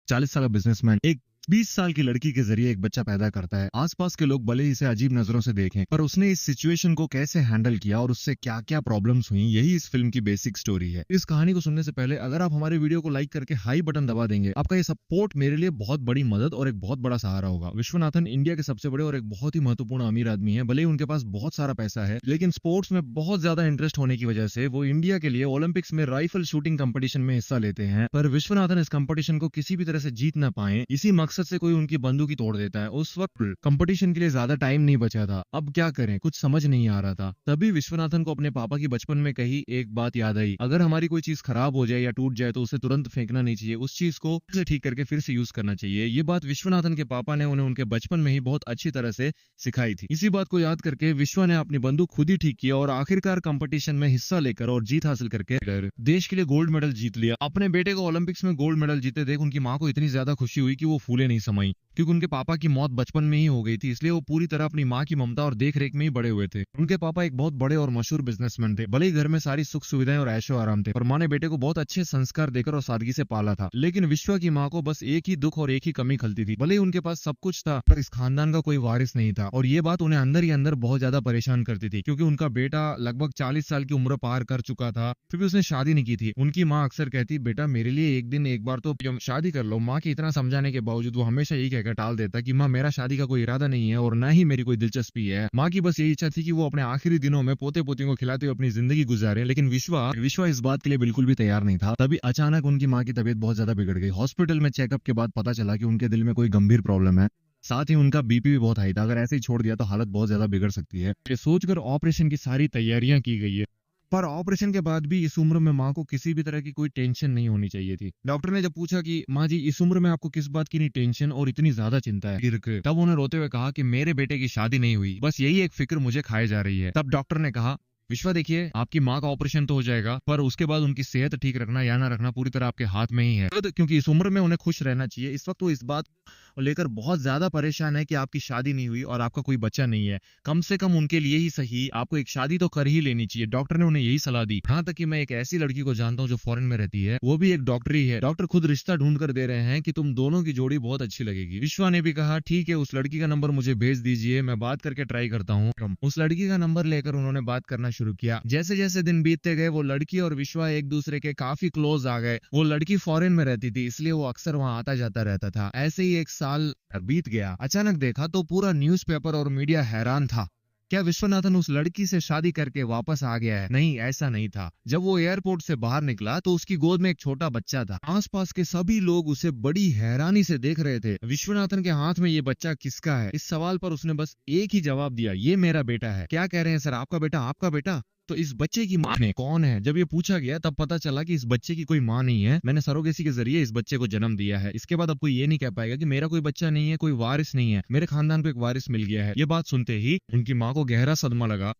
40 साल का बिजनेसमैन एक 20 साल की लड़की के जरिए एक बच्चा पैदा करता है। आसपास के लोग भले ही इसे अजीब नजरों से देखें, पर उसने इस सिचुएशन को कैसे हैंडल किया और उससे क्या क्या प्रॉब्लम्स हुई, यही इस फिल्म की बेसिक स्टोरी है। इस कहानी को सुनने से पहले अगर आप हमारे वीडियो को लाइक करके हाई बटन दबा देंगे, आपका ये सपोर्ट मेरे लिए बहुत बड़ी मदद और एक बहुत बड़ा सहारा होगा। विश्वनाथन इंडिया के सबसे बड़े और एक बहुत ही महत्वपूर्ण अमीर आदमी है। भले ही उनके पास बहुत सारा पैसा है, लेकिन स्पोर्ट्स में बहुत ज्यादा इंटरेस्ट होने की वजह से वो इंडिया के लिए ओलंपिक्स में राइफल शूटिंग कंपटीशन में हिस्सा लेते हैं। पर विश्वनाथन इस कंपटीशन को किसी भी तरह से जीत ना पाए, इसी मकसद से कोई उनकी बंदूक ही तोड़ देता है। उस वक्त कंपटीशन के लिए ज्यादा टाइम नहीं बचा था। अब क्या करें, कुछ समझ नहीं आ रहा था। तभी विश्वनाथन को अपने पापा की बचपन में कही एक बात याद आई, अगर हमारी कोई चीज खराब हो जाए या टूट जाए तो उसे तुरंत फेंकना नहीं चाहिए, उस चीज को फिर से ठीक करके फिर से यूज करना चाहिए। ये बात विश्वनाथन के पापा ने उन्हें उनके बचपन में ही बहुत अच्छी तरह से सिखाई थी। इसी बात को याद करके विश्वा ने अपनी बंदूक खुद ही ठीक किया और आखिरकार कंपटीशन में हिस्सा लेकर और जीत हासिल करके देश के लिए गोल्ड मेडल जीत लिया। अपने बेटे को ओलंपिक्स में गोल्ड मेडल जीते देख उनकी माँ को इतनी ज्यादा खुशी हुई कि वो फूले नहीं समाई, क्योंकि उनके पापा की मौत बचपन में ही हो गई थी। इसलिए वो पूरी तरह अपनी माँ की ममता और देख रेख में ही बड़े हुए थे। उनके पापा एक बहुत बड़े और मशहूर बिजनेसमैन थे। भले ही घर में सारी सुख सुविधाएं और ऐशो आराम थे, पर माँ ने बेटे को बहुत अच्छे संस्कार देकर और सादगी से पाला था। लेकिन विश्वा की माँ को बस एक ही दुख और एक ही कमी खलती थी। भले ही उनके पास सब कुछ था, पर इस खानदान का कोई वारिस नहीं था, और ये बात उन्हें अंदर ही अंदर बहुत ज्यादा परेशान करती थी। क्योंकि उनका बेटा लगभग 40 साल की उम्र पार कर चुका था, फिर भी उसने शादी नहीं की थी। उनकी माँ अक्सर कहती, बेटा मेरे लिए एक दिन एक बार तो शादी कर लो। माँ के इतना समझाने के बावजूद वो हमेशा यही कहकर टाल देता कि माँ मेरा शादी का कोई इरादा नहीं है और न ही मेरी कोई दिलचस्पी है। माँ की बस यही इच्छा थी कि वो अपने आखिरी दिनों में पोते पोतियों को खिलाते हुए अपनी जिंदगी गुजारे। लेकिन विश्वा इस बात के लिए बिल्कुल भी तैयार नहीं था। तभी अचानक उनकी माँ की तबीयत बहुत ज्यादा बिगड़ गई। हॉस्पिटल में चेकअप के बाद पता चला कि उनके दिल में कोई गंभीर प्रॉब्लम है, साथ ही उनका बीपी भी बहुत हाई था। अगर ऐसे ही छोड़ दिया तो हालत बहुत ज्यादा बिगड़ सकती है। ये सोचकर ऑपरेशन की सारी तैयारियां की गई है, पर ऑपरेशन के बाद भी इस उम्र में माँ को किसी भी तरह की कोई टेंशन नहीं होनी चाहिए थी। डॉक्टर ने जब पूछा कि माँ जी इस उम्र में आपको किस बात की नहीं टेंशन और इतनी ज्यादा चिंता है, तब उन्होंने रोते हुए कहा कि मेरे बेटे की शादी नहीं हुई, बस यही एक फिक्र मुझे खाए जा रही है। तब डॉक्टर ने कहा, विश्वा देखिए आपकी माँ का ऑपरेशन तो हो जाएगा, पर उसके बाद उनकी सेहत ठीक रखना या ना रखना पूरी तरह आपके हाथ में ही है। क्योंकि इस उम्र में उन्हें खुश रहना चाहिए। इस वक्त वो इस बात को लेकर बहुत ज्यादा परेशान है कि आपकी शादी नहीं हुई और आपका कोई बच्चा नहीं है। कम से कम उनके लिए ही सही आपको एक शादी तो कर ही लेनी चाहिए। डॉक्टर ने उन्हें यही सलाह दी। यहाँ तक कि मैं एक ऐसी लड़की को जानता हूँ जो फॉरेन में रहती है, वो भी एक डॉक्टर ही है। डॉक्टर खुद रिश्ता ढूंढ कर दे रहे हैं कि तुम दोनों की जोड़ी बहुत अच्छी लगेगी। विश्वा ने भी कहा ठीक है, उस लड़की का नंबर मुझे भेज दीजिए, मैं बात करके ट्राई करता हूँ। उस लड़की का नंबर लेकर उन्होंने बात करना शुरू किया। जैसे जैसे दिन बीतते गए वो लड़की और विश्वा एक दूसरे के काफी क्लोज आ गए। वो लड़की फॉरेन में रहती थी, इसलिए वो अक्सर वहां आता जाता रहता था। ऐसे ही एक साल बीत गया। अचानक देखा तो पूरा न्यूज़पेपर और मीडिया हैरान था। क्या विश्वनाथन उस लड़की से शादी करके वापस आ गया है? नहीं, ऐसा नहीं था। जब वो एयरपोर्ट से बाहर निकला तो उसकी गोद में एक छोटा बच्चा था। आसपास के सभी लोग उसे बड़ी हैरानी से देख रहे थे। विश्वनाथन के हाथ में ये बच्चा किसका है? इस सवाल पर उसने बस एक ही जवाब दिया, ये मेरा बेटा है। क्या कह रहे हैं सर, आपका बेटा? आपका बेटा? तो इस बच्चे की माँ ने कौन है? जब ये पूछा गया तब पता चला कि इस बच्चे की कोई माँ नहीं है, मैंने सरोगेसी के जरिए इस बच्चे को जन्म दिया है। इसके बाद अब कोई ये नहीं कह पाएगा कि मेरा कोई बच्चा नहीं है, कोई वारिस नहीं है, मेरे खानदान को एक वारिस मिल गया है। ये बात सुनते ही उनकी माँ को गहरा सदमा लगा।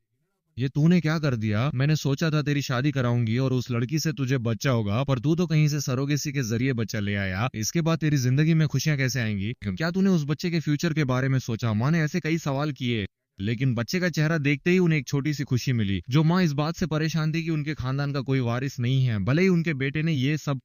ये तूने क्या कर दिया? मैंने सोचा था तेरी शादी कराऊंगी और उस लड़की से तुझे बच्चा होगा, पर तू तो कहीं से सरोगेसी के जरिए बच्चा ले आया। इसके बाद तेरी जिंदगी में खुशियां कैसे आएंगी? क्या तूने उस बच्चे के फ्यूचर के बारे में सोचा? माँ ने ऐसे कई सवाल किए, लेकिन बच्चे का चेहरा देखते ही उन्हें एक छोटी सी खुशी मिली। जो माँ इस बात से परेशान थी कि उनके खानदान का कोई वारिस नहीं है, भले ही उनके बेटे ने ये सब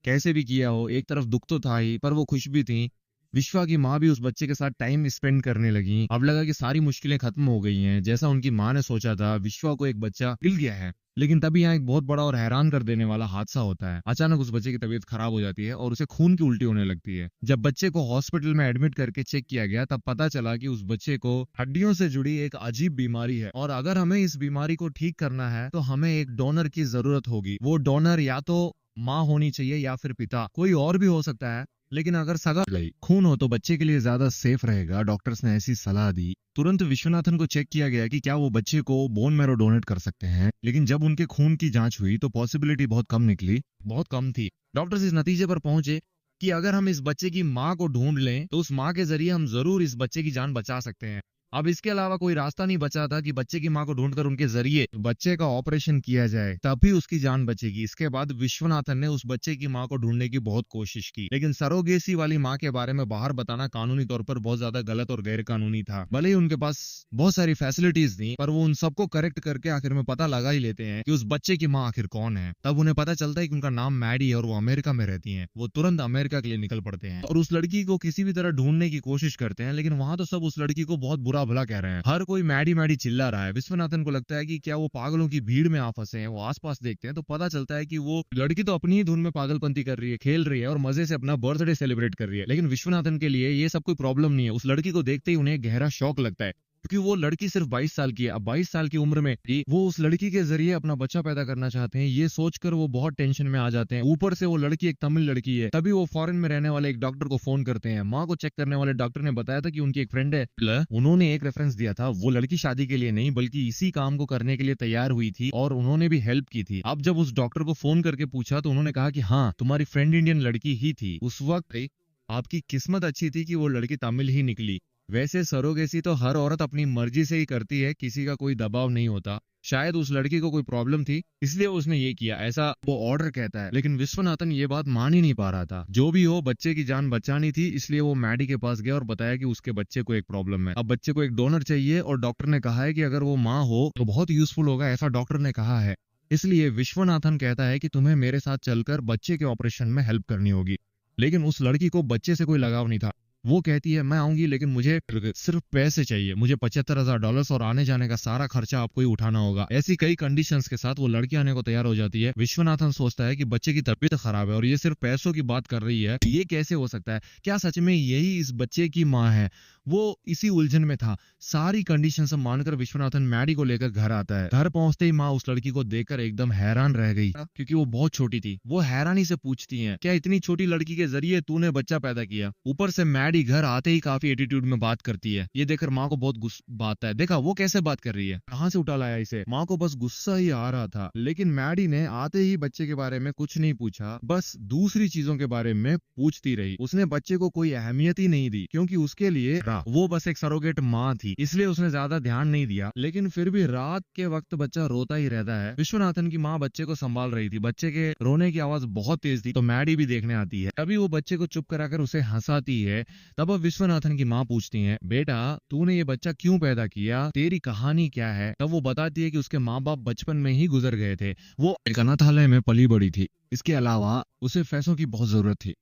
कैसे भी किया हो, एक तरफ दुख तो था ही, पर वो खुश भी थी। विश्वा की माँ भी उस बच्चे के साथ टाइम स्पेंड करने लगी। अब लगा कि सारी मुश्किलें खत्म हो गई हैं। जैसा उनकी माँ ने सोचा था, विश्वा को एक बच्चा मिल गया है। लेकिन तभी यहाँ एक बहुत बड़ा और हैरान कर देने वाला हादसा होता है। अचानक उस बच्चे की तबीयत खराब हो जाती है और उसे खून की उल्टी होने लगती है। जब बच्चे को हॉस्पिटल में एडमिट करके चेक किया गया तब पता चला कि उस बच्चे को हड्डियों से जुड़ी एक अजीब बीमारी है, और अगर हमें इस बीमारी को ठीक करना है तो हमें एक डोनर की जरूरत होगी। वो डोनर या तो माँ होनी चाहिए या फिर पिता, कोई और भी हो सकता है, लेकिन अगर सगा खून हो तो बच्चे के लिए ज्यादा सेफ रहेगा। डॉक्टर्स ने ऐसी सलाह दी। तुरंत विश्वनाथन को चेक किया गया कि क्या वो बच्चे को बोन मैरो डोनेट कर सकते हैं, लेकिन जब उनके खून की जांच हुई तो पॉसिबिलिटी बहुत कम निकली, बहुत कम थी। डॉक्टर्स इस नतीजे पर पहुंचे कि अगर हम इस बच्चे की माँ को ढूंढ लें तो उस माँ के जरिए हम जरूर इस बच्चे की जान बचा सकते हैं। अब इसके अलावा कोई रास्ता नहीं बचा था कि बच्चे की माँ को ढूंढकर उनके जरिए बच्चे का ऑपरेशन किया जाए, तभी उसकी जान बचेगी। इसके बाद विश्वनाथन ने उस बच्चे की माँ को ढूंढने की बहुत कोशिश की, लेकिन सरोगेसी वाली माँ के बारे में बाहर बताना कानूनी तौर पर बहुत ज्यादा गलत और गैर कानूनी था। भले ही उनके पास बहुत सारी फैसिलिटीज थी, पर वो उन सबको करेक्ट करके आखिर में पता लगा ही लेते हैं कि उस बच्चे की माँ आखिर कौन है। तब उन्हें पता चलता है कि उनका नाम मैडी है और वो अमेरिका में रहती हैं। वो तुरंत अमेरिका के लिए निकल पड़ते हैं और उस लड़की को किसी भी तरह ढूंढने की कोशिश करते हैं, लेकिन वहां तो सब उस लड़की को बहुत बुरा भला कह रहे हैं। हर कोई मैडी मैडी चिल्ला रहा है। विश्वनाथन को लगता है कि क्या वो पागलों की भीड़ में आ फंसे हैं। वो आसपास देखते हैं तो पता चलता है कि वो लड़की तो अपनी ही धुन में पागलपंती कर रही है, खेल रही है और मजे से अपना बर्थडे सेलिब्रेट कर रही है। लेकिन विश्वनाथन के लिए ये सब कोई प्रॉब्लम नहीं है। उस लड़की को देखते ही उन्हें गहरा शौक लगता है, क्योंकि वो लड़की सिर्फ 22 साल की है। अब 22 साल की उम्र में ही वो उस लड़की के जरिए अपना बच्चा पैदा करना चाहते हैं। ये सोचकर वो बहुत टेंशन में आ जाते हैं। ऊपर से वो लड़की एक तमिल लड़की है। तभी वो फॉरेन में रहने वाले एक डॉक्टर को फोन करते हैं। माँ को चेक करने वाले डॉक्टर ने बताया था कि उनकी एक फ्रेंड है। उन्होंने एक रेफरेंस दिया था। वो लड़की शादी के लिए नहीं बल्कि इसी काम को करने के लिए तैयार हुई थी और उन्होंने भी हेल्प की थी। अब जब उस डॉक्टर को फोन करके पूछा तो उन्होंने कहा कि हाँ, तुम्हारी फ्रेंड इंडियन लड़की ही थी। उस वक्त आपकी किस्मत अच्छी थी कि वो लड़की तमिल ही निकली। वैसे सरोगेसी तो हर औरत अपनी मर्जी से ही करती है, किसी का कोई दबाव नहीं होता। शायद उस लड़की को कोई प्रॉब्लम थी इसलिए उसने ये किया, ऐसा वो ऑर्डर कहता है। लेकिन विश्वनाथन ये बात मान ही नहीं पा रहा था। जो भी हो, बच्चे की जान बचानी थी, इसलिए वो मैडी के पास गया और बताया कि उसके बच्चे को एक प्रॉब्लम है। अब बच्चे को एक डोनर चाहिए और डॉक्टर ने कहा है कि अगर वो माँ हो तो बहुत यूजफुल होगा, ऐसा डॉक्टर ने कहा है। इसलिए विश्वनाथन कहता है कि तुम्हें मेरे साथ चलकर बच्चे के ऑपरेशन में हेल्प करनी होगी। लेकिन उस लड़की को बच्चे से कोई लगाव नहीं था। वो कहती है मैं आऊंगी, लेकिन मुझे सिर्फ पैसे चाहिए। मुझे $75,000 और आने जाने का सारा खर्चा आपको ही उठाना होगा। ऐसी कई कंडीशंस के साथ वो लड़की आने को तैयार हो जाती है। विश्वनाथन सोचता है कि बच्चे की तबीयत खराब है और ये सिर्फ पैसों की बात कर रही है, ये कैसे हो सकता है? क्या सच में यही इस बच्चे की माँ है? वो इसी उलझन में था। सारी कंडीशन सब मानकर विश्वनाथन मैडी को लेकर घर आता है। घर पहुंचते ही माँ उस लड़की को देखकर एकदम हैरान रह गई, क्योंकि वो बहुत छोटी थी। वो हैरानी से पूछती है, क्या इतनी छोटी लड़की के जरिए तूने बच्चा पैदा किया? ऊपर से मैडी घर आते ही काफी एटीट्यूड में बात करती है। ये देखकर माँ को बहुत गुस्सा आता है। देखा वो कैसे बात कर रही है, कहाँ से उठा लाया इसे? माँ को बस गुस्सा ही आ रहा था। लेकिन मैडी ने आते ही बच्चे के बारे में कुछ नहीं पूछा, बस दूसरी चीजों के बारे में पूछती रही। उसने बच्चे को कोई अहमियत ही नहीं दी, क्योंकि उसके लिए वो बस एक सरोगेट माँ थी, इसलिए उसने ज्यादा ध्यान नहीं दिया। लेकिन फिर भी रात के वक्त बच्चा रोता ही रहता है। विश्वनाथन की माँ बच्चे को संभाल रही थी। बच्चे के रोने की आवाज बहुत तेज थी, तो मैडी भी देखने आती है। तभी वो बच्चे को चुप कराकर उसे हंसाती है। तब अब विश्वनाथन की माँ पूछती है, बेटा तूने ये बच्चा क्यों पैदा किया, तेरी कहानी क्या है? तब वो बताती है कि उसके माँ बाप बचपन में ही गुजर गए थे। वो एक अनाथालय में पली बड़ी थी। इसके अलावा उसे पैसों की बहुत जरूरत थी।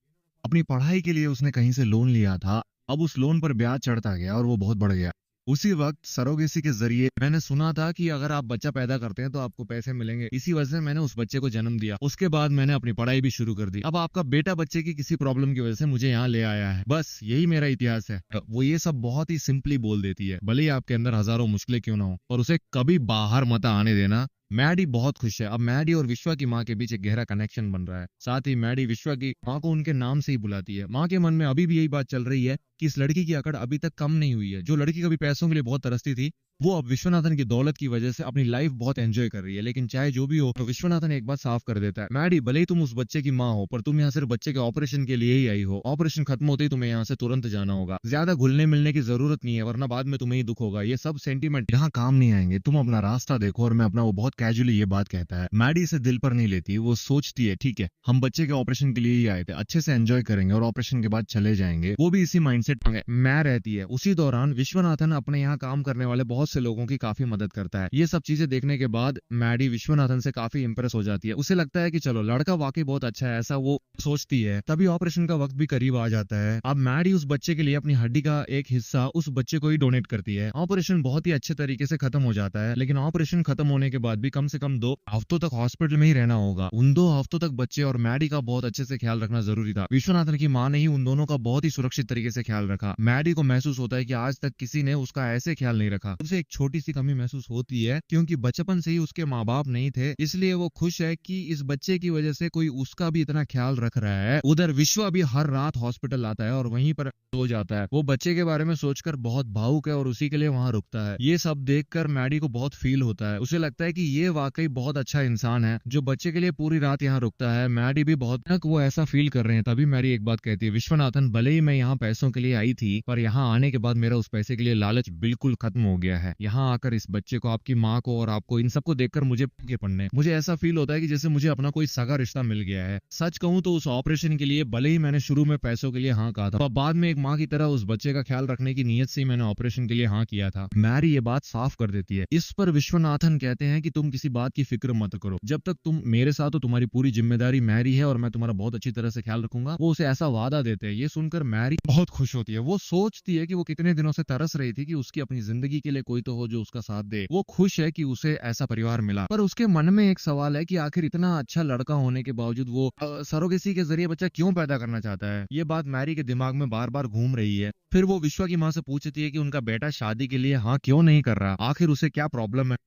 अपनी पढ़ाई के लिए उसने कहीं से लोन लिया था। अब उस लोन पर ब्याज चढ़ता गया और वो बहुत बढ़ गया। उसी वक्त सरोगेसी के जरिए मैंने सुना था कि अगर आप बच्चा पैदा करते हैं तो आपको पैसे मिलेंगे। इसी वजह से मैंने उस बच्चे को जन्म दिया। उसके बाद मैंने अपनी पढ़ाई भी शुरू कर दी। अब आपका बेटा बच्चे की किसी प्रॉब्लम की वजह से मुझे यहाँ ले आया है। बस यही मेरा इतिहास है। वो ये सब बहुत ही सिंपली बोल देती है, भले ही आपके अंदर हजारों मुश्किलें क्यों ना हो, और उसे कभी बाहर मत आने देना। मैडी बहुत खुश है। अब मैडी और विश्वा की माँ के बीच एक गहरा कनेक्शन बन रहा है। साथ ही मैडी विश्वा की माँ को उनके नाम से ही बुलाती है। माँ के मन में अभी भी यही बात चल रही है कि इस लड़की की अकड़ अभी तक कम नहीं हुई है। जो लड़की कभी पैसों के लिए बहुत तरसती थी, वो अब विश्वनाथन की दौलत की वजह से अपनी लाइफ बहुत एंजॉय कर रही है। लेकिन चाहे जो भी हो, तो विश्वनाथन एक बात साफ कर देता है, मैडी भले ही तुम उस बच्चे की माँ हो, पर तुम यहाँ सिर्फ बच्चे के ऑपरेशन के लिए ही आई हो। ऑपरेशन खत्म होते ही तुम्हें यहाँ से तुरंत जाना होगा। ज्यादा घुलने मिलने की जरूरत नहीं है, वरना बाद में तुम्हें ही दुख होगा। ये सब सेंटीमेंट यहाँ काम नहीं आएंगे। तुम अपना रास्ता देखो। और मैं अपना वो बहुत कैजुअली ये बात कहता है। मैडी इसे दिल पर नहीं लेती। वो सोचती है, ठीक है, हम बच्चे के ऑपरेशन के लिए ही आए थे, अच्छे से एंजॉय करेंगे और ऑपरेशन के बाद चले जाएंगे। वो भी इसी माइंडसेट में रहती है। उसी दौरान विश्वनाथन अपने यहाँ काम करने वाले बहुत से लोगों की काफी मदद करता है। ये सब चीजें देखने के बाद मैडी विश्वनाथन से काफी इंप्रेस हो जाती है। उसे लगता है कि चलो लड़का वाकई बहुत अच्छा है, ऐसा वो सोचती है। तभी ऑपरेशन का वक्त भी करीब आ जाता है। अब मैडी उस बच्चे के लिए अपनी हड्डी का एक हिस्सा उस बच्चे को ही डोनेट करती है। ऑपरेशन बहुत ही अच्छे तरीके से खत्म हो जाता है। लेकिन ऑपरेशन खत्म होने के बाद भी कम से कम 2 हफ्तों तक हॉस्पिटल में ही रहना होगा। उन 2 हफ्तों तक बच्चे और मैडी का बहुत अच्छे से ख्याल रखना जरूरी था। विश्वनाथन की माँ ने ही उन दोनों का बहुत ही सुरक्षित तरीके से ख्याल रखा। मैडी को महसूस होता है कि आज तक किसी ने उसका ऐसे ख्याल नहीं रखा। उसे एक छोटी सी कमी महसूस होती है, क्योंकि बचपन से ही उसके माँ बाप नहीं थे, इसलिए वो खुश है कि इस बच्चे की वजह से कोई उसका भी इतना ख्याल रख रहा है। उधर विश्वा भी हर रात हॉस्पिटल आता है और वहीं पर सो जाता है। वो बच्चे के बारे में सोचकर बहुत भावुक है और उसी के लिए वहां रुकता है। ये सब देखकर मैडी को बहुत फील होता है। उसे लगता है कि ये वाकई बहुत अच्छा इंसान है जो बच्चे के लिए पूरी रात यहाँ रुकता है। मैडी भी बहुत तक वो ऐसा फील कर रहे हैं। तभी मैडी एक बात कहती है, विश्वनाथन, भले ही मैं यहाँ पैसों के लिए आई थी, पर यहाँ आने के बाद मेरा उस पैसे के लिए लालच बिल्कुल खत्म हो गया है। यहाँ आकर इस बच्चे को, आपकी माँ को और आपको, इन सबको देखकर मुझे ऐसा फील होता है कि जैसे मुझे अपना कोई सगा रिश्ता मिल गया है। सच कहूँ तो उस ऑपरेशन के लिए भले ही मैंने शुरू में पैसों के लिए हाँ कहा था, पर बाद में एक माँ की तरह उस बच्चे का ख्याल रखने की नीयत से ही मैंने ऑपरेशन के लिए हाँ किया था। मैरी ये बात साफ कर देती है। इस पर विश्वनाथन कहते हैं कि तुम किसी बात की फिक्र मत करो, जब तक तुम मेरे साथ हो तुम्हारी पूरी जिम्मेदारी मैरी है और मैं तुम्हारा बहुत अच्छी तरह से ख्याल रखूंगा। वो उसे ऐसा वादा देते हैं। ये सुनकर मैरी बहुत खुश होती है। वो सोचती है कि वो कितने दिनों से तरस रही थी कि उसकी अपनी जिंदगी के लिए कोई तो हो जो उसका साथ दे। वो खुश है कि उसे ऐसा परिवार मिला, पर उसके मन में एक सवाल है कि आखिर इतना अच्छा लड़का होने के बावजूद वो सरोगेसी के जरिए बच्चा क्यों पैदा करना चाहता है। ये बात मैरी के दिमाग में बार बार घूम रही है। फिर वो विश्वा की माँ से पूछती है कि उनका बेटा शादी के लिए हाँ क्यों नहीं कर रहा, आखिर उसे क्या प्रॉब्लम है।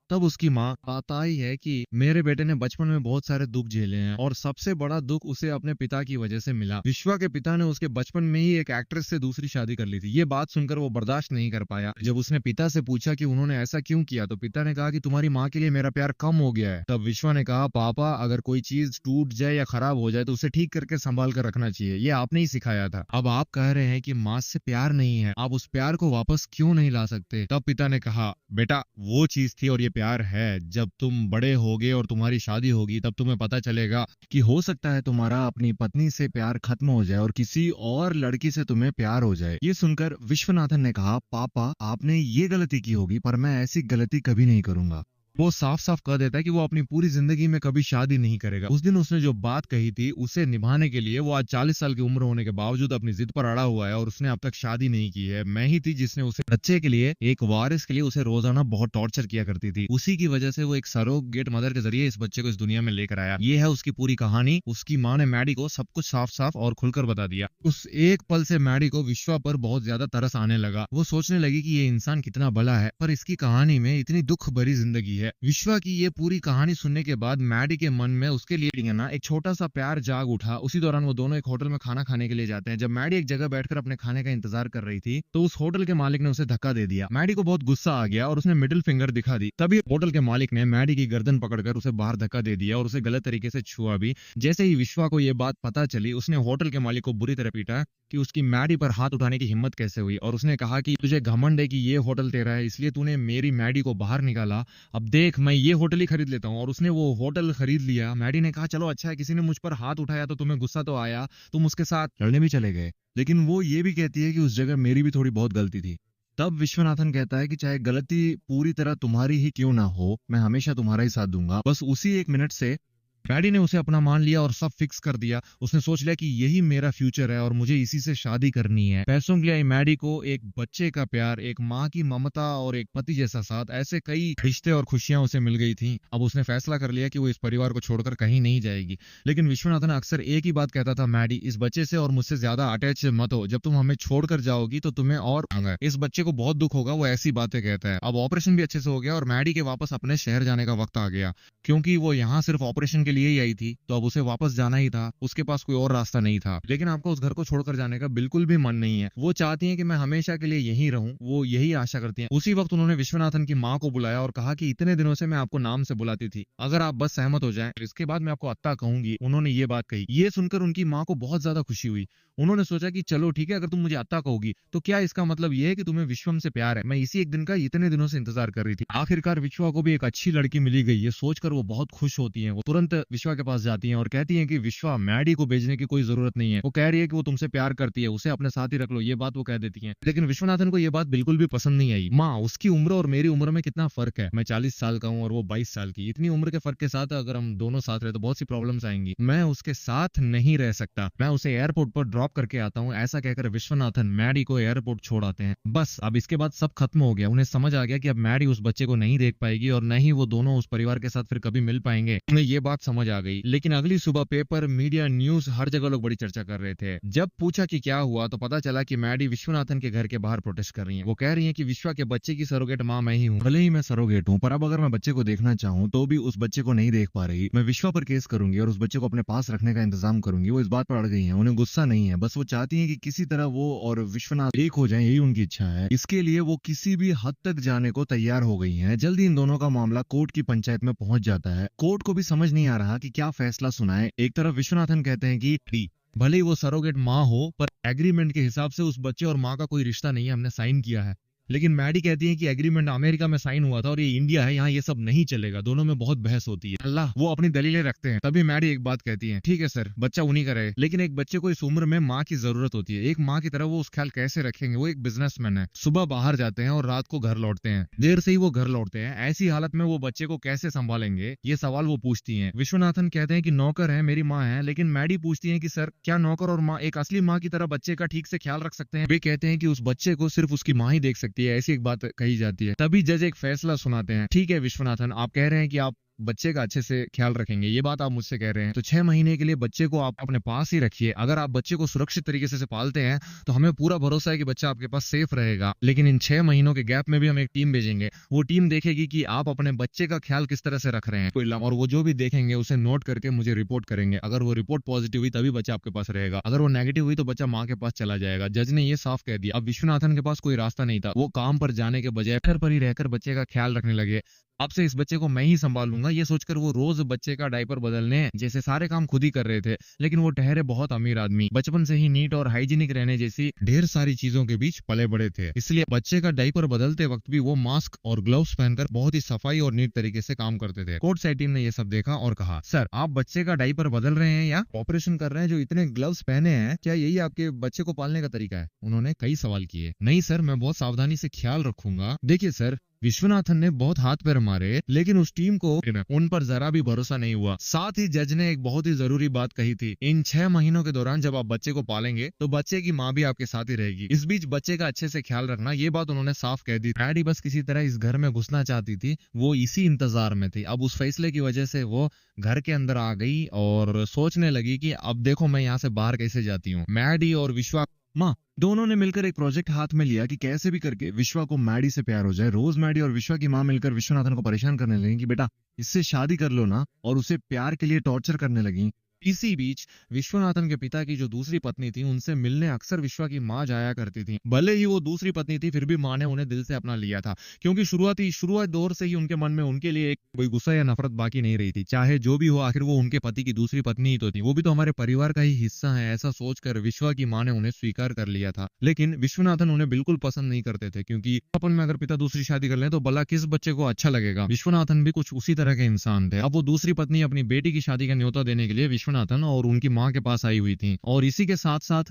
तब उसकी माँ बताई है कि मेरे बेटे ने बचपन में बहुत सारे दुख झेले हैं और सबसे बड़ा दुख उसे अपने पिता की वजह से मिला। विश्वा के पिता ने उसके बचपन में ही एक एक्ट्रेस से दूसरी शादी कर ली थी। ये बात सुनकर वो बर्दाश्त नहीं कर पाया। जब उसने पिता से पूछा कि उन्होंने ऐसा क्यों किया, तो पिता ने कहा कि तुम्हारी माँ के लिए मेरा प्यार कम हो गया है। तब विश्वा ने कहा, पापा, अगर कोई चीज टूट जाए या खराब हो जाए तो उसे ठीक करके संभाल कर रखना चाहिए, ये आपने ही सिखाया था। अब आप कह रहे हैं कि माँ से प्यार नहीं है, आप उस प्यार को वापस क्यों नहीं ला सकते। तब पिता ने कहा, बेटा, वो चीज थी और ये प्यार है। जब तुम बड़े होगे और तुम्हारी शादी होगी तब तुम्हें पता चलेगा कि हो सकता है तुम्हारा अपनी पत्नी से प्यार खत्म हो जाए और किसी और लड़की से तुम्हें प्यार हो जाए। ये सुनकर विश्वनाथन ने कहा, पापा, आपने ये गलती की होगी पर मैं ऐसी गलती कभी नहीं करूंगा। वो साफ साफ कह देता है कि वो अपनी पूरी जिंदगी में कभी शादी नहीं करेगा। उस दिन उसने जो बात कही थी उसे निभाने के लिए वो आज 40 साल की उम्र होने के बावजूद अपनी जिद पर अड़ा हुआ है और उसने अब तक शादी नहीं की है। मैं ही थी जिसने उसे बच्चे के लिए, एक वारिस के लिए उसे रोजाना बहुत टॉर्चर किया करती थी। उसी की वजह से वो एक सरोगेट मदर के जरिए इस बच्चे को इस दुनिया में लेकर आया। ये है उसकी पूरी कहानी। उसकी माँ ने मैडी को सब कुछ साफ साफ और खुलकर बता दिया। उस एक पल से मैडी को विश्वा पर बहुत ज्यादा तरस आने लगा। वो सोचने लगी कि ये इंसान कितना भला है, पर इसकी कहानी में इतनी दुख भरी जिंदगी है। विश्वा की ये पूरी कहानी सुनने के बाद मैडी के मन में उसके लिए ना एक छोटा सा प्यार जाग उठा। उसी दौरान वो दोनों एक होटल में खाना खाने के लिए जाते हैं। जब मैडी एक जगह बैठकर अपने खाने का इंतजार कर रही थी तो उस होटल के मालिक ने उसे धक्का दे दिया। मैडी को बहुत गुस्सा आ गया और उसने मिडिल फिंगर दिखा दी। तभी होटल के मालिक ने मैडी की गर्दन पकड़कर उसे बाहर धक्का दे दिया और उसे गलत तरीके से छुआ भी। जैसे ही विश्वा को ये बात पता चली उसने होटल के मालिक को बुरी तरह पीटा कि उसकी मैडी पर हाथ उठाने की हिम्मत कैसे हुई, और उसने कहा कि तुझे घमंड है कि ये होटल तेरा है, इसलिए तूने मेरी मैडी को बाहर निकाला। अब देख, मैं ये होटल ही खरीद लेता हूँ। और उसने वो होटल खरीद लिया। मैडी ने कहा, चलो अच्छा है, किसी ने मुझ पर हाथ उठाया तो तुम्हें गुस्सा तो आया, तुम उसके साथ लड़ने भी चले गए। लेकिन वो ये भी कहती है कि उस जगह मेरी भी थोड़ी बहुत गलती थी। तब विश्वनाथन कहता है कि चाहे गलती पूरी तरह तुम्हारी ही क्यों ना हो, मैं हमेशा तुम्हारा ही साथ दूंगा। बस उसी एक मिनट से मैडी ने उसे अपना मान लिया और सब फिक्स कर दिया। उसने सोच लिया कि यही मेरा फ्यूचर है और मुझे इसी से शादी करनी है। पैसों के लिए मैडी को एक बच्चे का प्यार, एक माँ की ममता और एक पति जैसा साथ, ऐसे कई रिश्ते और खुशियां उसे मिल गई थी। अब उसने फैसला कर लिया कि वो इस परिवार को छोड़कर कहीं नहीं जाएगी। लेकिन विश्वनाथन अक्सर एक ही बात कहता था, मैडी, इस बच्चे से और मुझसे ज्यादा अटैच मत हो। जब तुम हमें छोड़कर जाओगी तो तुम्हें और इस बच्चे को बहुत दुख होगा। वो ऐसी बातें कहता है। अब ऑपरेशन भी अच्छे से हो गया और मैडी के वापस अपने शहर जाने का वक्त आ गया। क्योंकि वो यहाँ सिर्फ ऑपरेशन के लिए ही आई थी तो अब उसे वापस जाना ही था। उसके पास कोई और रास्ता नहीं था। लेकिन आपको उस घर को छोड़कर जाने का बिल्कुल भी मन नहीं है। वो चाहती हैं कि मैं हमेशा के लिए यहीं रहूं। वो यही आशा करती हैं। उसी वक्त उन्होंने विश्वनाथन की माँ को बुलाया और कहा कि इतने दिनों से मैं आपको नाम से बुलाती थी, अगर आप बस सहमत हो जाएं तो इसके बाद मैं आपको अत्ता कहूंगी। उन्होंने ये बात कही। ये सुनकर उनकी माँ को बहुत ज्यादा खुशी हुई। उन्होंने सोचा कि चलो ठीक है, अगर तुम मुझे अत्ता कहोगी तो क्या इसका मतलब ये है कि तुम्हें विश्वम से प्यार है। मैं इसी एक दिन का इतने दिनों से इंतजार कर रही थी। आखिरकार विश्वा को भी एक अच्छी लड़की मिली गई। ये सोचकर वो बहुत खुश होती है। वो तुरंत विश्वा के पास जाती हैं और कहती हैं कि विश्वा, मैडी को भेजने की कोई जरूरत नहीं है। वो कह रही है कि वो तुमसे प्यार करती है, उसे अपने साथ ही रख लो। ये बात वो कह देती हैं। लेकिन विश्वनाथन को ये बात बिल्कुल भी पसंद नहीं आई। माँ, उसकी उम्र और मेरी उम्र में कितना फर्क है। मैं 40 साल का हूँ और वो 22 साल की। इतनी उम्र के फर्क के साथ अगर हम दोनों साथ रहे तो बहुत सी प्रॉब्लम्स आएंगी। मैं उसके साथ नहीं रह सकता। मैं उसे एयरपोर्ट पर ड्रॉप करके आता हूँ। ऐसा कहकर विश्वनाथन मैडी को एयरपोर्ट छोड़ आते हैं। बस अब इसके बाद सब खत्म हो गया। उन्हें समझ आ गया कि अब मैडी उस बच्चे को नहीं देख पाएगी और न ही वो दोनों उस परिवार के साथ फिर कभी मिल पाएंगे। उन्हें ये बात समझ समझ आ गई। लेकिन अगली सुबह पेपर, मीडिया, न्यूज हर जगह लोग बड़ी चर्चा कर रहे थे। जब पूछा कि क्या हुआ तो पता चला कि मैडी विश्वनाथन के घर के बाहर प्रोटेस्ट कर रही हैं। वो कह रही हैं कि विश्वा के बच्चे की सरोगेट माँ मैं ही हूँ। भले ही मैं सरोगेट हूँ, पर अब अगर मैं बच्चे को देखना चाहूँ तो भी उस बच्चे को नहीं देख पा रही। मैं विश्वा पर केस करूंगी और उस बच्चे को अपने पास रखने का इंतजाम करूंगी। वो इस बात पर अड़ गई हैं। उन्हें गुस्सा नहीं है, बस वो चाहती हैं कि किसी तरह वो और विश्वनाथ एक हो जाएं, यही उनकी इच्छा है। इसके लिए वो किसी भी हद तक जाने को तैयार हो गई हैं। जल्दी इन दोनों का मामला कोर्ट की पंचायत में पहुंच जाता है। कोर्ट को भी समझ नहीं आ रहा कि क्या फैसला सुनाए। एक तरफ विश्वनाथन कहते हैं कि भले ही वो सरोगेट माँ हो, पर एग्रीमेंट के हिसाब से उस बच्चे और माँ का कोई रिश्ता नहीं है, हमने साइन किया है। लेकिन मैडी कहती है कि एग्रीमेंट अमेरिका में साइन हुआ था और ये इंडिया है, यहाँ ये सब नहीं चलेगा। दोनों में बहुत बहस होती है। अल्लाह वो अपनी दलीलें रखते हैं। तभी मैडी एक बात कहती है, ठीक है सर, बच्चा उन्हीं का रहे, लेकिन एक बच्चे को इस उम्र में माँ की जरूरत होती है। एक माँ की तरह वो उस ख्याल कैसे रखेंगे? वो एक बिजनेसमैन है, सुबह बाहर जाते हैं और रात को घर लौटते हैं। देर से ही वो घर लौटते हैं। ऐसी हालत में वो बच्चे को कैसे संभालेंगे? ये सवाल वो पूछती है। विश्वनाथन कहते हैं कि नौकर है, मेरी माँ है। लेकिन मैडी पूछती है कि सर, क्या नौकर और माँ एक असली माँ की तरह बच्चे का ठीक से ख्याल रख सकते हैं? वे कहते हैं कि उस बच्चे को सिर्फ उसकी माँ ही देख सकती है। ऐसी एक बात कही जाती है। तभी जज एक फैसला सुनाते हैं। ठीक है विश्वनाथन, आप कह रहे हैं कि आप बच्चे का अच्छे से ख्याल रखेंगे, ये बात आप मुझसे कह रहे हैं, तो 6 महीने के लिए बच्चे को आप अपने पास ही रखिए। अगर आप बच्चे को सुरक्षित तरीके से पालते हैं तो हमें पूरा भरोसा है कि बच्चा आपके पास सेफ रहेगा। लेकिन इन 6 महीनों के गैप में भी हम एक टीम भेजेंगे। वो टीम देखेगी कि आप अपने बच्चे का ख्याल किस तरह से रख रहे हैं, और वो जो भी देखेंगे उसे नोट करके मुझे रिपोर्ट करेंगे। अगर वो रिपोर्ट पॉजिटिव हुई तभी बच्चा आपके पास रहेगा, अगर वो नेगेटिव हुई तो बच्चा माँ के पास चला जाएगा। जज ने ये साफ कह दिया। अब विश्वनाथन के पास कोई रास्ता नहीं था। वो काम पर जाने के बजाय घर पर ही रहकर बच्चे का ख्याल रखने लगे। अब से इस बच्चे को मैं ही संभालूंगा, ये सोचकर वो रोज बच्चे का डायपर बदलने जैसे सारे काम खुद ही कर रहे थे। लेकिन वो ठहरे बहुत अमीर आदमी, बचपन से ही नीट और हाइजीनिक रहने जैसी ढेर सारी चीजों के बीच पले बड़े थे। इसलिए बच्चे का डायपर बदलते वक्त भी वो मास्क और ग्लव्स पहनकर बहुत ही सफाई और नीट तरीके से काम करते थे। कोर्ट साइड टीम ने ये सब देखा और कहा, सर आप बच्चे का डायपर बदल रहे हैं या ऑपरेशन कर रहे हैं जो इतने ग्लव्स पहने हैं? क्या यही आपके बच्चे को पालने का तरीका है? उन्होंने कई सवाल किए। नहीं सर, मैं बहुत सावधानी से ख्याल रखूंगा। देखिए सर, विश्वनाथन ने बहुत हाथ पैर मारे, लेकिन उस टीम को उन पर जरा भी भरोसा नहीं हुआ। साथ ही जज ने एक बहुत ही जरूरी बात कही थी, इन 6 महीनों के दौरान जब आप बच्चे को पालेंगे तो बच्चे की माँ भी आपके साथ ही रहेगी। इस बीच बच्चे का अच्छे से ख्याल रखना, ये बात उन्होंने साफ कह दी। मैडी बस किसी तरह इस घर में घुसना चाहती थी, वो इसी इंतजार में थी। अब उस फैसले की वजह से वो घर के अंदर आ गई और सोचने लगी कि अब देखो मैं यहाँ से बाहर कैसे जाती हूँ। मैडी और विश्वा माँ दोनों ने मिलकर एक प्रोजेक्ट हाथ में लिया कि कैसे भी करके विश्वा को मैडी से प्यार हो जाए। रोज मैडी और विश्वा की माँ मिलकर विश्वनाथन को परेशान करने लगी कि बेटा इससे शादी कर लो ना, और उसे प्यार के लिए टॉर्चर करने लगी। इसी बीच विश्वनाथन के पिता की जो दूसरी पत्नी थी, उनसे मिलने अक्सर विश्वा की माँ जाया करती थी। भले ही वो दूसरी पत्नी थी, फिर भी माँ ने उन्हें दिल से अपना लिया था, क्योंकि शुरुआत दौर से ही उनके मन में उनके लिए एक कोई गुस्सा या नफरत बाकी नहीं रही थी। चाहे जो भी हो, आखिर वो उनके पति की दूसरी पत्नी ही तो थी, वो भी तो हमारे परिवार का ही हिस्सा है। ऐसा सोचकर विश्वा की माँ ने उन्हें स्वीकार कर लिया था। लेकिन विश्वनाथन उन्हें बिल्कुल पसंद नहीं करते थे, क्योंकि अपन में अगर पिता दूसरी शादी कर ले तो भला किस बच्चे को अच्छा लगेगा। विश्वनाथन भी कुछ उसी तरह के इंसान थे। अब वो दूसरी पत्नी अपनी बेटी की शादी का न्योता देने के लिए विश्वनाथन और उनकी माँ के पास आई हुई थी। और इसी के साथ साथ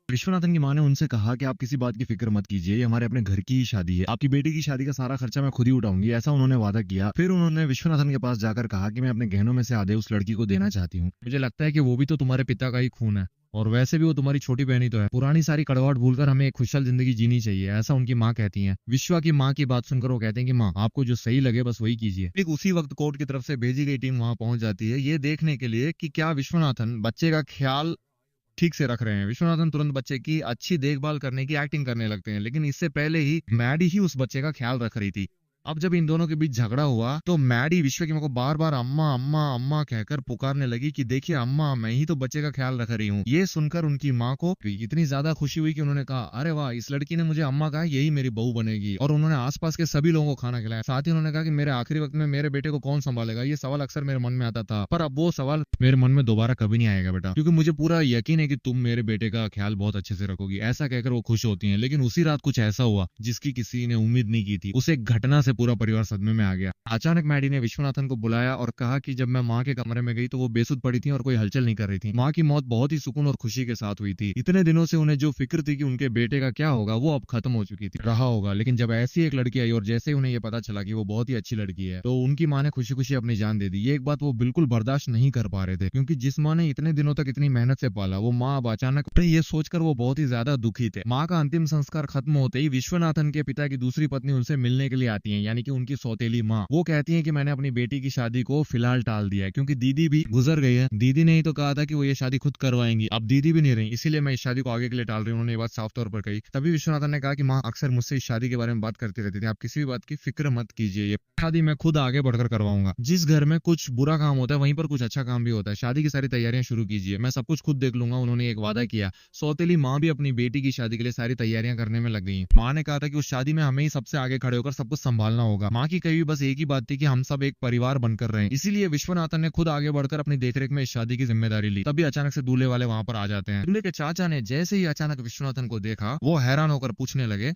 विश्वनाथन की माँ ने उनसे कहा कि आप किसी बात की फिक्र मत कीजिए, ये हमारे अपने घर की ही शादी है, आपकी बेटी की शादी का सारा खर्चा मैं खुद ही उठाऊंगी, ऐसा उन्होंने वादा किया। फिर उन्होंने विश्वनाथन के पास जाकर कहा कि मैं अपने गहनों में से आधे उस लड़की को देना चाहती हूँ। मुझे लगता है कि वो भी तो तुम्हारे पिता का ही खून है, और वैसे भी वो तुम्हारी छोटी बहन ही तो है। पुरानी सारी कड़वाहट भूलकर हमें एक खुशहाल जिंदगी जीनी चाहिए, ऐसा उनकी माँ कहती हैं। विश्वा की माँ की बात सुनकर वो कहते हैं कि माँ आपको जो सही लगे बस वही कीजिए। ठीक उसी वक्त कोर्ट की तरफ से भेजी गई टीम वहां पहुंच जाती है, ये देखने के लिए कि क्या विश्वनाथन बच्चे का ख्याल ठीक से रख रहे हैं। विश्वनाथन तुरंत बच्चे की अच्छी देखभाल करने की एक्टिंग करने लगते हैं, लेकिन इससे पहले ही मैडी ही उस बच्चे का ख्याल रख रही थी। अब जब इन दोनों के बीच झगड़ा हुआ तो मैडी विश्व की मां को बार बार अम्मा अम्मा अम्मा कहकर पुकारने लगी कि देखिए अम्मा, मैं ही तो बच्चे का ख्याल रख रही हूँ। ये सुनकर उनकी माँ को इतनी ज्यादा खुशी हुई कि उन्होंने कहा, अरे वाह, इस लड़की ने मुझे अम्मा कहा, यही मेरी बहू बनेगी। और उन्होंने आसपास के सभी लोगों को खाना खिलाया। साथ ही उन्होंने कहा कि मेरे आखिरी वक्त में मेरे बेटे को कौन संभालेगा। ये सवाल अक्सर मेरे मन में आता था, पर अब वो सवाल मेरे मन में दोबारा कभी नहीं आएगा बेटा, क्योंकि मुझे पूरा यकीन है कि तुम मेरे बेटे का ख्याल बहुत अच्छे से रखोगी। ऐसा कहकर वो खुश होती हैं। लेकिन उसी रात कुछ ऐसा हुआ जिसकी किसी ने उम्मीद नहीं की थी। उस एक घटना से पूरा परिवार सदमे में आ गया। अचानक मैडी ने विश्वनाथन को बुलाया और कहा कि जब मैं माँ के कमरे में गई तो वो बेसुध पड़ी थी और कोई हलचल नहीं कर रही थी। माँ की मौत बहुत ही सुकून और खुशी के साथ हुई थी। इतने दिनों से उन्हें जो फिक्र थी कि उनके बेटे का क्या होगा, वो अब खत्म हो चुकी थी। रहा होगा, लेकिन जब ऐसी एक लड़की आई और जैसे ही उन्हें ये पता चला कि वो बहुत ही अच्छी लड़की है, तो उनकी माँ ने खुशी खुशी अपनी जान दे दी। ये एक बात वो बिल्कुल बर्दाश्त नहीं कर पा रहे थे, क्योंकि जिस माँ ने इतने दिनों तक इतनी मेहनत से पाला, वो माँ अब अचानक ये सोचकर वो बहुत ही ज्यादा दुखी थे। माँ का अंतिम संस्कार खत्म होते ही विश्वनाथन के पिता की दूसरी पत्नी उनसे मिलने के लिए आती है। यानी कि उनकी सौतेली माँ, वो कहती है कि मैंने अपनी बेटी की शादी को फिलहाल टाल दिया है क्योंकि दीदी भी गुजर गई है। दीदी ने ही तो कहा था कि वो ये शादी खुद करवाएंगी, अब दीदी भी नहीं रही, इसीलिए मैं इस शादी को आगे के लिए टाल रही हूँ। उन्होंने ये बात साफ तौर पर कही। तभी विश्वनाथन ने कहा कि माँ अक्सर मुझसे इस शादी के बारे में बात करती रहती थी, आप किसी भी बात की फिक्र मत कीजिए, ये शादी मैं खुद आगे बढ़कर करवाऊंगा। जिस घर में कुछ बुरा काम होता है वहीं पर कुछ अच्छा काम भी होता है। शादी की सारी तैयारियां शुरू कीजिए, मैं सब कुछ खुद देख लूंगा। उन्होंने एक वादा किया। सौतेली माँ भी अपनी बेटी की शादी के लिए सारी तैयारियां करने में लग गई। माँ ने कहा था कि उस शादी में हमें ही सबसे आगे खड़े होकर सब कुछ संभालना होगा। माँ की कही बस एक ही बात थी कि हम सब एक परिवार बनकर रहे। इसीलिए विश्वनाथन ने खुद आगे बढ़कर अपनी देखरेख में इस शादी की जिम्मेदारी ली। तभी अचानक से दूल्हे वाले वहां पर आ जाते हैं। दूल्हे के चाचा ने जैसे ही अचानक विश्वनाथन को देखा, वो हैरान होकर पूछने लगे,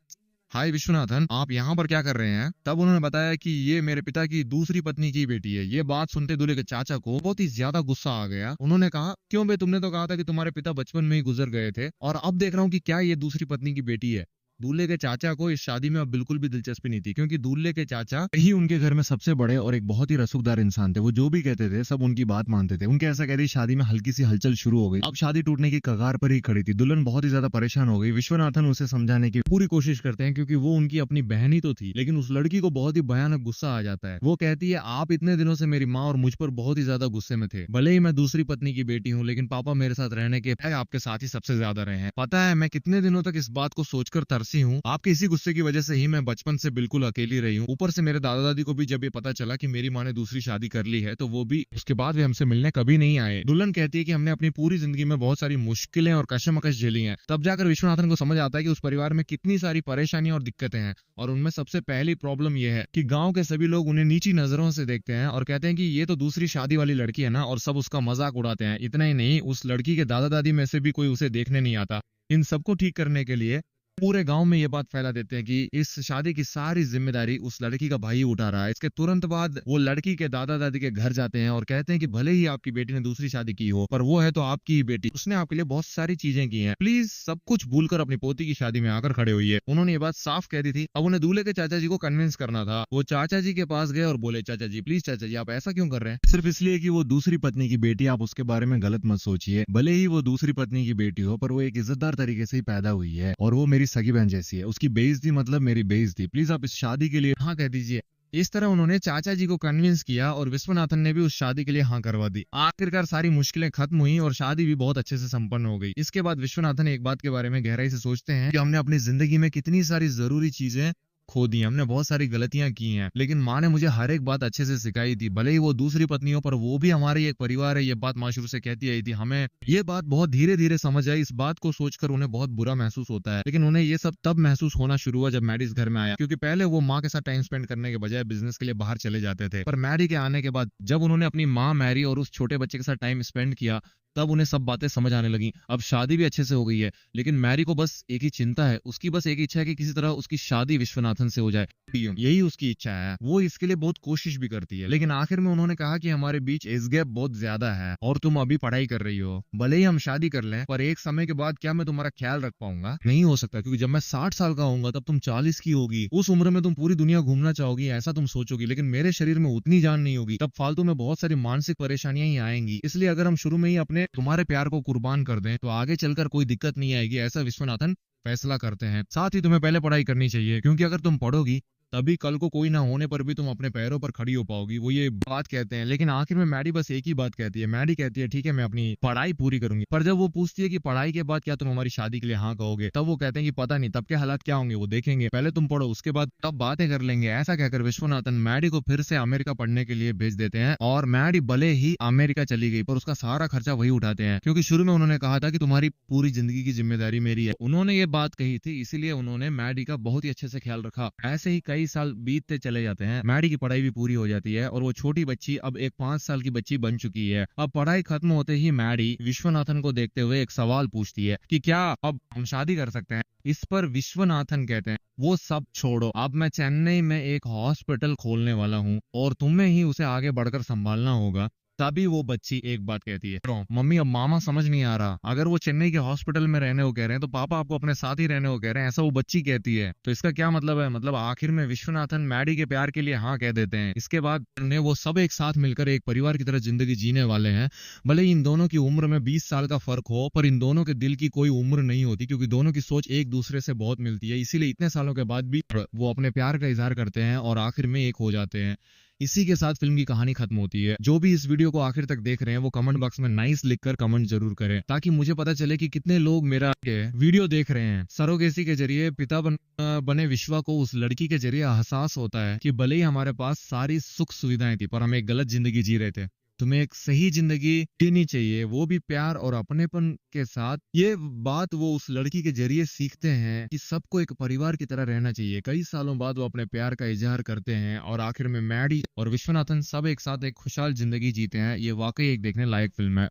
हाय विश्वनाथन, आप यहाँ पर क्या कर रहे हैं? तब उन्होंने बताया कि ये मेरे पिता की दूसरी पत्नी की बेटी है। ये बात सुनते दूल्हे के चाचा को बहुत ही ज्यादा गुस्सा आ गया। उन्होंने कहा, क्यों बे, तुमने तो कहा था कि तुम्हारे पिता बचपन में ही गुजर गए थे और अब देख रहा हूँ कि क्या ये दूसरी पत्नी की बेटी है। दूल्हे के चाचा को इस शादी में अब बिल्कुल भी दिलचस्पी नहीं थी क्योंकि दूल्हे के चाचा ही उनके घर में सबसे बड़े और एक बहुत ही रसूखदार इंसान थे। वो जो भी कहते थे सब उनकी बात मानते थे। उनके ऐसा कहते शादी में हल्की सी हलचल शुरू हो गई। अब शादी टूटने की कगार पर ही खड़ी थी। दुल्हन बहुत ही ज्यादा परेशान हो गई। विश्वनाथन उसे समझाने की पूरी कोशिश करते हैं क्योंकि वो उनकी अपनी बहन ही तो थी, लेकिन उस लड़की को बहुत ही भयानक गुस्सा आ जाता है। वो कहती है, आप इतने दिनों से मेरी माँ और मुझ पर बहुत ही ज्यादा गुस्से में थे। भले ही मैं दूसरी पत्नी की बेटी हूँ, लेकिन पापा मेरे साथ रहने के आपके साथ ही सबसे ज्यादा रहे हैं। पता है मैं कितने दिनों तक इस बात को सोचकर तरसी हूँ। आपके इसी गुस्से की वजह से ही मैं बचपन से बिल्कुल अकेली रही हूँ। ऊपर से मेरे दादा दादी को भी जब ये पता चला कि मेरी माँ ने दूसरी शादी कर ली है, तो वो भी उसके बाद वे हमसे मिलने कभी नहीं आए। दुल्हन कहती है कि हमने अपनी पूरी जिंदगी में बहुत सारी मुश्किलें और कशमकश झेली हैं। तब जाकर विश्वनाथन को समझ आता है कि उस परिवार में कितनी सारी परेशानियां और दिक्कतें हैं, और उनमें सबसे पहली प्रॉब्लम यह है कि गांव के सभी लोग उन्हें नीची नजरों से देखते हैं और कहते हैं कि ये तो दूसरी शादी वाली लड़की है ना, और सब उसका मजाक उड़ाते हैं। इतना ही नहीं, उस लड़की के दादा दादी में से भी कोई उसे देखने नहीं आता। इन सबको ठीक करने के लिए पूरे गांव में ये बात फैला देते हैं कि इस शादी की सारी जिम्मेदारी उस लड़की का भाई उठा रहा है। इसके तुरंत बाद वो लड़की के दादा दादी के घर जाते हैं और कहते हैं कि भले ही आपकी बेटी ने दूसरी शादी की हो, पर वो है तो आपकी ही बेटी, उसने आपके लिए बहुत सारी चीजें की हैं, प्लीज सब कुछ भूलकर अपनी पोती की शादी में आकर खड़े हुई है। उन्होंने ये बात साफ कह दी थी। अब उन्हें दूल्हे के चाचा जी को कन्विंस करना था। वो चाचा जी के पास गए और बोले, चाचा जी प्लीज, चाचा जी आप ऐसा क्यों कर रहे हैं? सिर्फ इसलिए कि वो दूसरी पत्नी की बेटी, आप उसके बारे में गलत मत सोचिए। भले ही वो दूसरी पत्नी की बेटी हो, पर वो एक इज्जतदार तरीके से ही पैदा हुई है और वो मेरी सगी बहन जैसी है। उसकी बेइज्जती मतलब मेरी बेइज्जती। प्लीज आप इस शादी के लिए हाँ कह दीजिए। इस तरह उन्होंने चाचा जी को कन्विंस किया और विश्वनाथन ने भी उस शादी के लिए हाँ करवा दी। आखिरकार सारी मुश्किलें खत्म हुई और शादी भी बहुत अच्छे से संपन्न हो गई। इसके बाद विश्वनाथन एक बात के बारे में गहराई से सोचते हैं कि हमने अपनी जिंदगी में कितनी सारी जरूरी चीजें खो दी, हमने बहुत सारी गलतियां की हैं, लेकिन माँ ने मुझे हर एक बात अच्छे से सिखाई थी। भले ही वो दूसरी पत्नी हो, पर वो भी हमारी एक परिवार है। ये बात माँ शुरू से कहती आई थी। हमें ये बात बहुत धीरे धीरे समझ आई। इस बात को सोचकर उन्हें बहुत बुरा महसूस होता है, लेकिन उन्हें ये सब तब महसूस होना शुरू हुआ जब मैडी इस घर में आया, क्योंकि पहले वो माँ के साथ टाइम स्पेंड करने के बजाय बिजनेस के लिए बाहर चले जाते थे। पर मैडी के आने के बाद जब उन्होंने अपनी माँ मैरी और उस छोटे बच्चे के साथ टाइम स्पेंड किया, तब उन्हें सब बातें समझ आने लगी। अब शादी भी अच्छे से हो गई है, लेकिन मैरी को बस एक ही चिंता है। उसकी बस एक इच्छा है कि किसी तरह उसकी शादी विश्वनाथन से हो जाए। यही उसकी इच्छा है। वो इसके लिए बहुत कोशिश भी करती है, लेकिन आखिर में उन्होंने कहा कि हमारे बीच एज गैप बहुत ज्यादा है और तुम अभी पढ़ाई कर रही हो। भले ही हम शादी कर लें, पर एक समय के बाद क्या मैं तुम्हारा ख्याल रख पाऊंगा? नहीं हो सकता, क्योंकि जब मैं 60 साल का होऊंगा तब तुम 40 की होगी। उस उम्र में तुम पूरी दुनिया घूमना चाहोगी, ऐसा तुम सोचोगी, लेकिन मेरे शरीर में उतनी जान नहीं होगी। तब फालतू में बहुत सारी मानसिक परेशानियां ही आएंगी। इसलिए अगर हम शुरू में ही अपने तुम्हारे प्यार को कुर्बान कर दें तो आगे चलकर कोई दिक्कत नहीं आएगी, ऐसा विश्वनाथन फैसला करते हैं। साथ ही तुम्हें पहले पढ़ाई करनी चाहिए, क्योंकि अगर तुम पढ़ोगी तभी कल को कोई ना होने पर भी तुम अपने पैरों पर खड़ी हो पाओगी। वो ये बात कहते हैं, लेकिन आखिर में मैडी बस एक ही बात कहती है। मैडी कहती है, ठीक है मैं अपनी पढ़ाई पूरी करूंगी। पर जब वो पूछती है कि पढ़ाई के बाद क्या तुम हमारी शादी के लिए हाँ कहोगे, तब वो कहते हैं कि पता नहीं, तब के हालात क्या होंगे वो देखेंगे, पहले तुम पढ़ो, उसके बाद तब बातें कर लेंगे। ऐसा कहकर विश्वनाथन मैडी को फिर से अमेरिका पढ़ने के लिए भेज देते हैं। और मैडी भले ही अमेरिका चली गई, पर उसका सारा खर्चा वही उठाते हैं, क्योंकि शुरू में उन्होंने कहा था कि तुम्हारी पूरी जिंदगी की जिम्मेदारी मेरी है। उन्होंने ये बात कही थी, इसीलिए उन्होंने मैडी का बहुत ही अच्छे से ख्याल रखा। ऐसे ही कई साल बीतते चले जाते हैं। मैडी की पढ़ाई भी पूरी हो जाती है और वो छोटी बच्ची अब एक 5 साल की बच्ची बन चुकी है। अब पढ़ाई खत्म होते ही मैडी विश्वनाथन को देखते हुए एक सवाल पूछती है कि क्या अब हम शादी कर सकते हैं? इस पर विश्वनाथन कहते हैं, वो सब छोड़ो, अब मैं चेन्नई में एक हॉस्पिटल खोलने वाला हूँ और तुम्हें ही उसे आगे बढ़कर संभालना होगा। तभी वो बच्ची एक बात कहती है, मम्मी अब मामा समझ नहीं आ रहा, अगर वो चेन्नई के हॉस्पिटल में रहने को कह रहे हैं तो पापा आपको अपने साथ ही रहने को कह रहे हैं, ऐसा वो बच्ची कहती है। तो इसका क्या मतलब है? मतलब आखिर में विश्वनाथन मैडी के प्यार के लिए हाँ कह देते हैं। इसके बाद ने वो सब एक साथ मिलकर एक परिवार की तरह जिंदगी जीने वाले हैं। भले ही इन दोनों की उम्र में 20 साल का फर्क हो, पर इन दोनों के दिल की कोई उम्र नहीं होती, क्योंकि दोनों की सोच एक दूसरे से बहुत मिलती है। इसीलिए इतने सालों के बाद भी वो अपने प्यार का इजहार करते हैं और आखिर में एक हो जाते हैं। इसी के साथ फिल्म की कहानी खत्म होती है। जो भी इस वीडियो को आखिर तक देख रहे हैं वो कमेंट बॉक्स में नाइस लिखकर कमेंट जरूर करें, ताकि मुझे पता चले कि कितने लोग मेरा वीडियो देख रहे हैं। सरोगेसी के जरिए पिता बने विश्वा को उस लड़की के जरिए एहसास होता है कि भले ही हमारे पास सारी सुख सुविधाएं थी, पर हम एक गलत जिंदगी जी रहे थे। तुम्हें एक सही जिंदगी जीनी चाहिए, वो भी प्यार और अपनेपन के साथ। ये बात वो उस लड़की के जरिए सीखते हैं कि सबको एक परिवार की तरह रहना चाहिए। कई सालों बाद वो अपने प्यार का इजहार करते हैं और आखिर में मैडी और विश्वनाथन सब एक साथ एक खुशहाल जिंदगी जीते हैं। ये वाकई एक देखने लायक फिल्म है।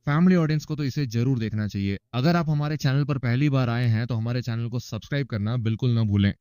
फैमिली ऑडियंस को तो इसे जरूर देखना चाहिए। अगर आप हमारे चैनल पर पहली बार आए हैं तो हमारे चैनल को सब्सक्राइब करना बिल्कुल ना भूलें।